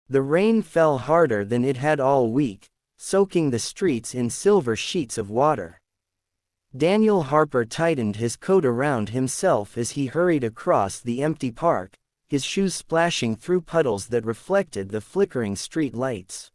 The rain fell harder than it had all week, soaking the streets in silver sheets of water. Daniel Harper tightened his coat around himself as he hurried across the empty park, his shoes splashing through puddles that reflected the flickering street lights.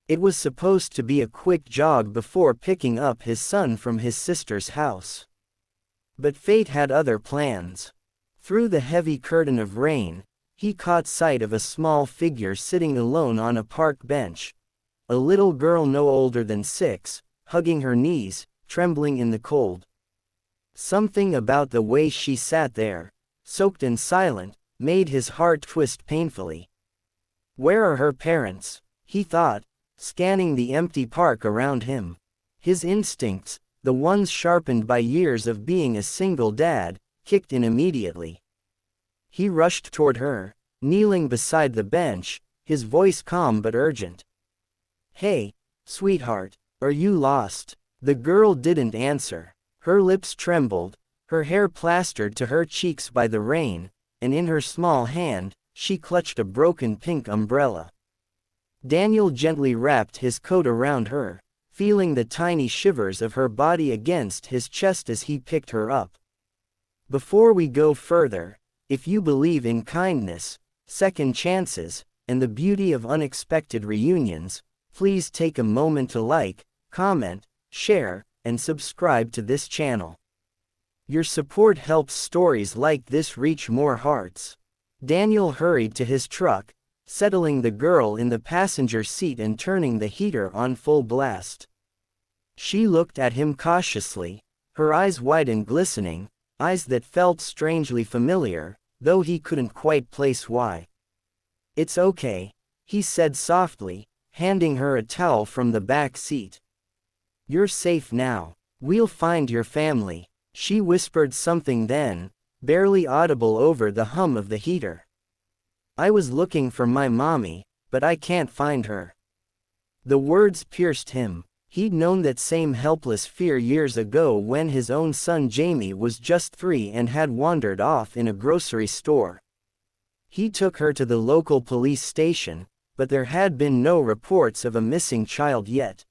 It was supposed to be a quick jog before picking up his son from his sister's house. But fate had other plans. Through the heavy curtain of rain, he caught sight of a small figure sitting alone on a park bench. A little girl no older than 6, hugging her knees, trembling in the cold. Something about the way she sat there, soaked and silent, made his heart twist painfully. Where are her parents? He thought, scanning the empty park around him. His instincts, the ones sharpened by years of being a single dad, kicked in immediately. He rushed toward her, kneeling beside the bench, his voice calm but urgent. "Hey, sweetheart, are you lost?" The girl didn't answer. Her lips trembled, her hair plastered to her cheeks by the rain, and in her small hand, she clutched a broken pink umbrella. Daniel gently wrapped his coat around her, feeling the tiny shivers of her body against his chest as he picked her up. "Before we go further, if you believe in kindness, second chances, and the beauty of unexpected reunions, please take a moment to like, comment, share, and subscribe to this channel. Your support helps stories like this reach more hearts." Daniel hurried to his truck, settling the girl in the passenger seat and turning the heater on full blast. She looked at him cautiously, her eyes wide and glistening, eyes that felt strangely familiar, though he couldn't quite place why. "It's okay," he said softly, handing her a towel from the back seat. "You're safe now. We'll find your family." She whispered something then, barely audible over the hum of the heater. "I was looking for my mommy, but I can't find her." The words pierced him. He'd known that same helpless fear years ago when his own son Jamie was just 3 and had wandered off in a grocery store. He took her to the local police station, but there had been no reports of a missing child yet.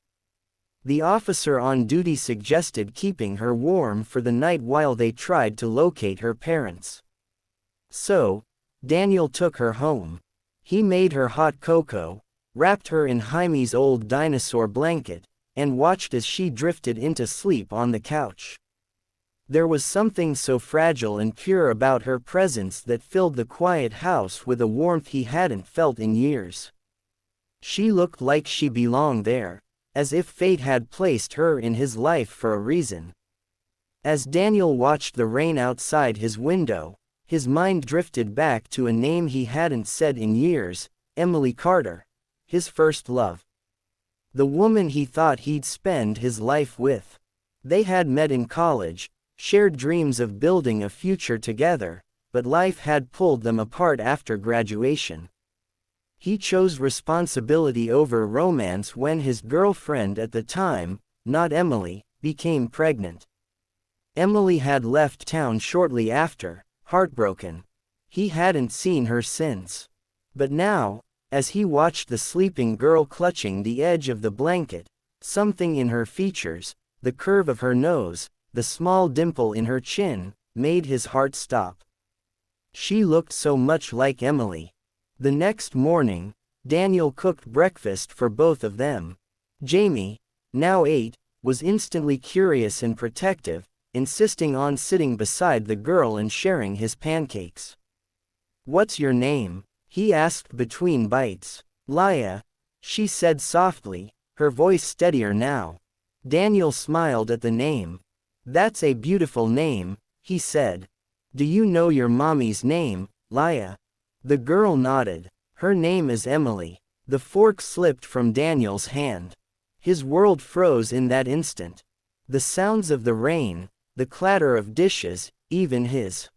The officer on duty suggested keeping her warm for the night while they tried to locate her parents. So, Daniel took her home. He made her hot cocoa, wrapped her in Jaime's old dinosaur blanket, and watched as she drifted into sleep on the couch. There was something so fragile and pure about her presence that filled the quiet house with a warmth he hadn't felt in years. She looked like she belonged there, as if fate had placed her in his life for a reason. As Daniel watched the rain outside his window, his mind drifted back to a name he hadn't said in years, Emily Carter, his first love. The woman he thought he'd spend his life with. They had met in college, shared dreams of building a future together, but life had pulled them apart after graduation. He chose responsibility over romance when his girlfriend at the time, not Emily, became pregnant. Emily had left town shortly after, heartbroken. He hadn't seen her since. But now, as he watched the sleeping girl clutching the edge of the blanket, something in her features, the curve of her nose, the small dimple in her chin, made his heart stop. She looked so much like Emily. The next morning, Daniel cooked breakfast for both of them. Jamie, now 8, was instantly curious and protective, insisting on sitting beside the girl and sharing his pancakes. "What's your name?" he asked between bites. "Laya," she said softly, her voice steadier now. Daniel smiled at the name. "That's a beautiful name," he said. "Do you know your mommy's name, Laya?" The girl nodded. "Her name is Emily." The fork slipped from Daniel's hand. His world froze in that instant. The sounds of the rain, the clatter of dishes, even his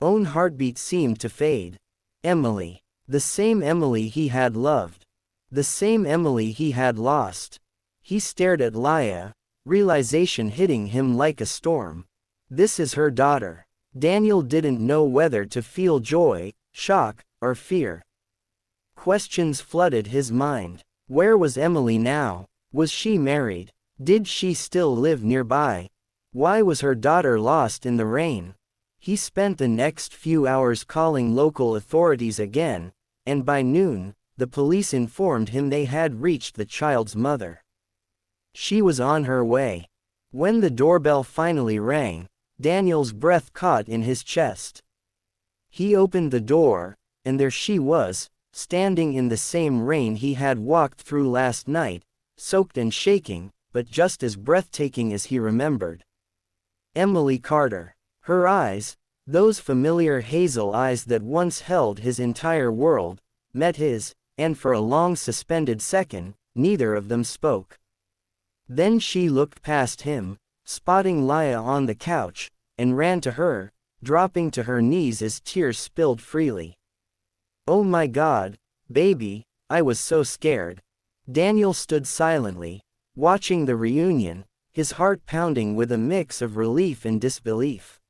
own heartbeat seemed to fade. Emily. The same Emily he had loved. The same Emily he had lost. He stared at Laya, realization hitting him like a storm. This is her daughter. Daniel didn't know whether to feel joy, shock, or fear. Questions flooded his mind. Where was Emily now? Was she married? Did she still live nearby? Why was her daughter lost in the rain? He spent the next few hours calling local authorities again, and by noon, the police informed him they had reached the child's mother. She was on her way. When the doorbell finally rang, Daniel's breath caught in his chest. He opened the door, and there she was, standing in the same rain he had walked through last night, soaked and shaking, but just as breathtaking as he remembered. Emily Carter. Her eyes, those familiar hazel eyes that once held his entire world, met his, and for a long suspended second, neither of them spoke. Then she looked past him, spotting Laya on the couch, and ran to her, dropping to her knees as tears spilled freely. "Oh my God, baby, I was so scared." Daniel stood silently, watching the reunion, his heart pounding with a mix of relief and disbelief.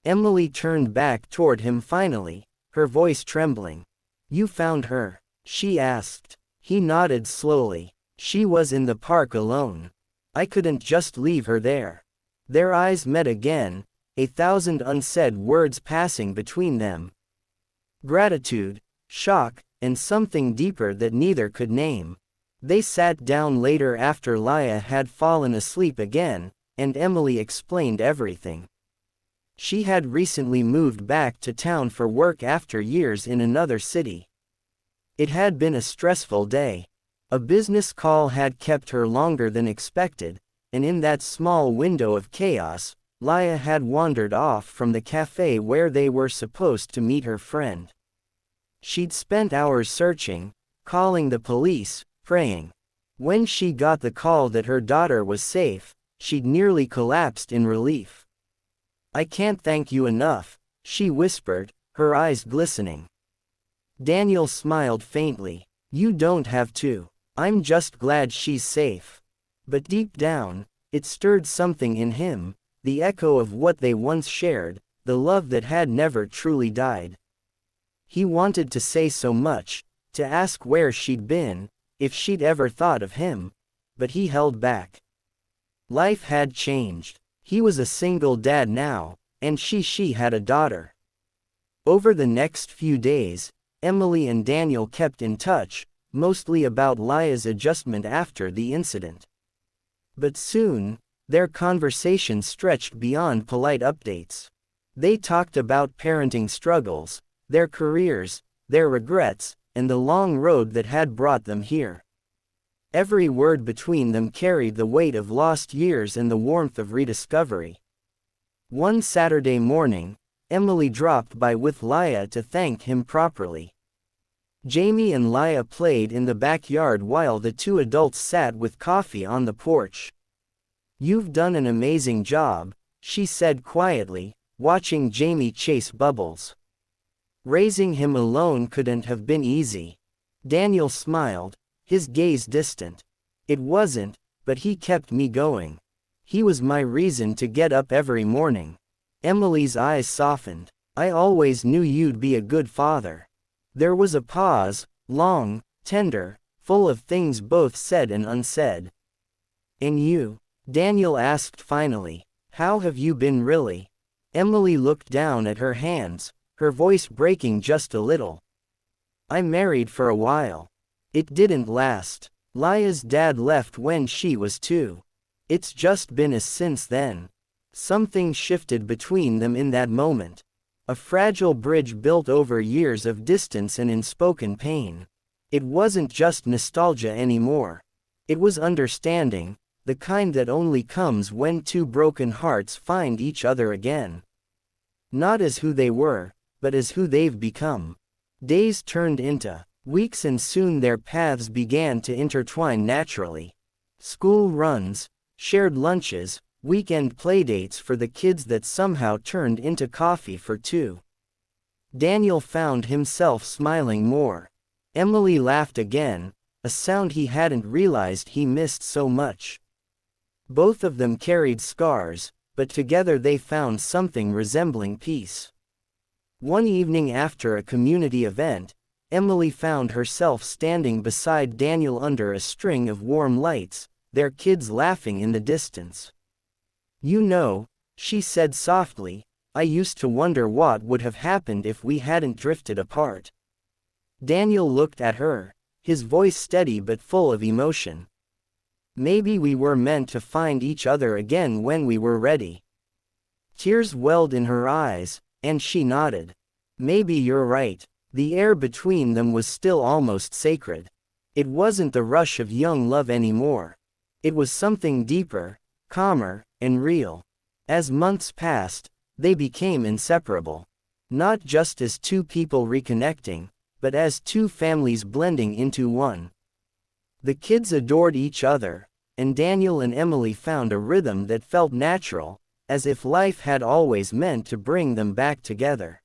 Emily turned back toward him finally, her voice trembling. "You found her?" she asked. He nodded slowly. "She was in the park alone. I couldn't just leave her there." Their eyes met again, a thousand unsaid words passing between them. Gratitude, shock, and something deeper that neither could name. They sat down later after Laya had fallen asleep again, and Emily explained everything. She had recently moved back to town for work after years in another city. It had been a stressful day. A business call had kept her longer than expected, and in that small window of chaos, Laya had wandered off from the cafe where they were supposed to meet her friend. She'd spent hours searching, calling the police, praying. When she got the call that her daughter was safe, she'd nearly collapsed in relief. "I can't thank you enough," she whispered, her eyes glistening. Daniel smiled faintly. "You don't have to. I'm just glad she's safe." But deep down, it stirred something in him, the echo of what they once shared, the love that had never truly died. He wanted to say so much, to ask where she'd been, if she'd ever thought of him, but he held back. Life had changed. He was a single dad now, and she had a daughter. Over the next few days, Emily and Daniel kept in touch, mostly about Laya's adjustment after the incident. But soon, their conversation stretched beyond polite updates. They talked about parenting struggles, their careers, their regrets, and the long road that had brought them here. Every word between them carried the weight of lost years and the warmth of rediscovery. One Saturday morning, Emily dropped by with Laya to thank him properly. Jamie and Laya played in the backyard while the two adults sat with coffee on the porch. "You've done an amazing job," she said quietly, watching Jamie chase Bubbles. "Raising him alone couldn't have been easy." Daniel smiled, his gaze distant. "It wasn't, but he kept me going. He was my reason to get up every morning." Emily's eyes softened. "I always knew you'd be a good father." There was a pause, long, tender, full of things both said and unsaid. "And you?" Daniel asked finally. "How have you been really?" Emily looked down at her hands, her voice breaking just a little. "I married for a while. It didn't last. Laya's dad left when she was 2. It's just been a since then." Something shifted between them in that moment. A fragile bridge built over years of distance and unspoken pain. It wasn't just nostalgia anymore. It was understanding, the kind that only comes when two broken hearts find each other again. Not as who they were, but as who they've become. Days turned into weeks and soon their paths began to intertwine naturally. School runs, shared lunches, weekend playdates for the kids that somehow turned into coffee for two. Daniel found himself smiling more. Emily laughed again, a sound he hadn't realized he missed so much. Both of them carried scars, but together they found something resembling peace. One evening after a community event, Emily found herself standing beside Daniel under a string of warm lights, their kids laughing in the distance. "You know," she said softly, "I used to wonder what would have happened if we hadn't drifted apart." Daniel looked at her, his voice steady but full of emotion. "Maybe we were meant to find each other again when we were ready." Tears welled in her eyes, and she nodded. "Maybe you're right." The air between them was still almost sacred. It wasn't the rush of young love anymore. It was something deeper, calmer, and real. As months passed, they became inseparable. Not just as two people reconnecting, but as two families blending into one. The kids adored each other, and Daniel and Emily found a rhythm that felt natural, as if life had always meant to bring them back together.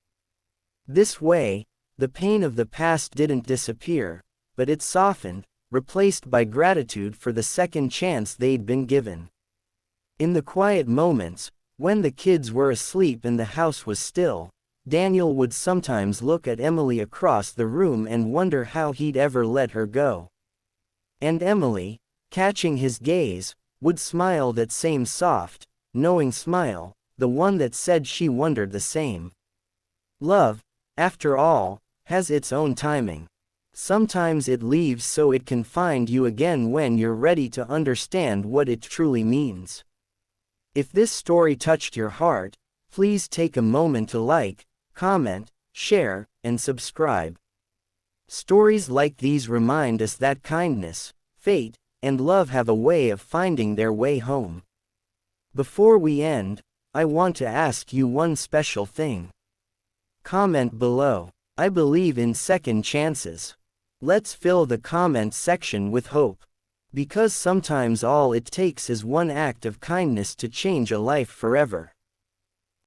This way, the pain of the past didn't disappear, but it softened, replaced by gratitude for the second chance they'd been given. In the quiet moments, when the kids were asleep and the house was still, Daniel would sometimes look at Emily across the room and wonder how he'd ever let her go. And Emily, catching his gaze, would smile, that same soft, knowing smile, the one that said she wondered the same. Love, after all, has its own timing. Sometimes it leaves so it can find you again when you're ready to understand what it truly means. If this story touched your heart, please take a moment to like, comment, share, and subscribe. Stories like these remind us that kindness, fate, and love have a way of finding their way home. Before we end, I want to ask you one special thing. Comment below. I believe in second chances. Let's fill the comment section with hope. Because sometimes all it takes is one act of kindness to change a life forever.